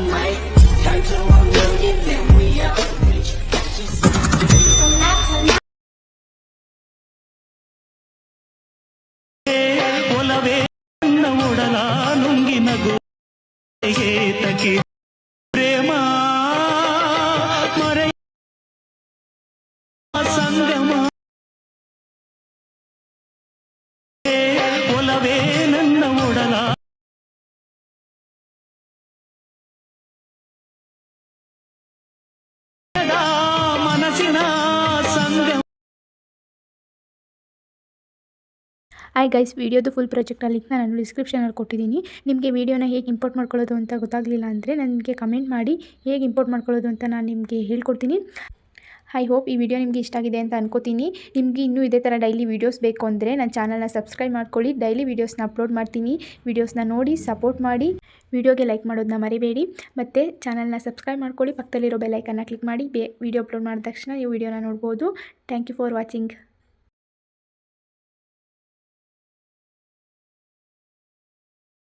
might turn to a million, then we up rich. ಒಲವೇ ನನ್ನ ಒಡಲ ನುಂಗಿನಗು ತಕಿ ಪ್ರೇಮ ಮರೆ ಸಂಗಮ ಒಲವೇ ನನ್ನ ಒಡಲ ಮನಸ್ಸಿನ ಸಂಗಮ. ಹಾಯ್ ಗೈಸ್, ವಿಡಿಯೋದು ಫುಲ್ ಪ್ರಾಜೆಕ್ಟ್ ಲಿಂಕ್ನ ನಾನು ಡಿಸ್ಕ್ರಿಪ್ಷನಲ್ಲಿ ಕೊಟ್ಟಿದ್ದೀನಿ. ನಿಮಗೆ ವಿಡಿಯೋನ ಹೇಗೆ ಇಂಪೋರ್ಟ್ ಮಾಡ್ಕೊಳ್ಳೋದು ಅಂತ ಗೊತ್ತಾಗಲಿಲ್ಲ ಅಂದರೆ ನನಗೆ ಕಮೆಂಟ್ ಮಾಡಿ, ಹೇಗೆ ಇಂಪೋರ್ಟ್ ಮಾಡ್ಕೊಳ್ಳೋದು ಅಂತ ನಾನು ನಿಮಗೆ ಹೇಳ್ಕೊಡ್ತೀನಿ. ಐ ಹೋಪ್ ಈ ವಿಡಿಯೋ ನಿಮಗೆ ಇಷ್ಟ ಆಗಿದೆ ಅಂತ ಅನ್ಕೋತೀನಿ. ನಿಮಗೆ ಇನ್ನೂ ಇದೇ ಥರ ಡೈಲಿ ವೀಡಿಯೋಸ್ ಬೇಕು ಅಂದರೆ ನನ್ನ ಚಾನಲ್ನ ಸಬ್ಸ್ಕ್ರೈಬ್ ಮಾಡ್ಕೊಳ್ಳಿ. ಡೈಲಿ ವೀಡಿಯೋಸ್ನ ಅಪ್ಲೋಡ್ ಮಾಡ್ತೀನಿ. ವೀಡಿಯೋಸ್ನ ನೋಡಿ ಸಪೋರ್ಟ್ ಮಾಡಿ. ವಿಡಿಯೋಗೆ ಲೈಕ್ ಮಾಡೋದನ್ನ ಮರಿಬೇಡಿ. ಮತ್ತು ಚಾನಲ್ನ ಸಬ್ಸ್ಕ್ರೈಬ್ ಮಾಡ್ಕೊಳ್ಳಿ. ಪಕ್ಕದಲ್ಲಿರೋ ಬೆಲ್ ಐಕನ್ನ ಕ್ಲಿಕ್ ಮಾಡಿ. ವಿಡಿಯೋ ಅಪ್ಲೋಡ್ ಮಾಡಿದ ತಕ್ಷಣ ನೀವು ವಿಡಿಯೋನ ನೋಡ್ಬೋದು. Thank you for watching.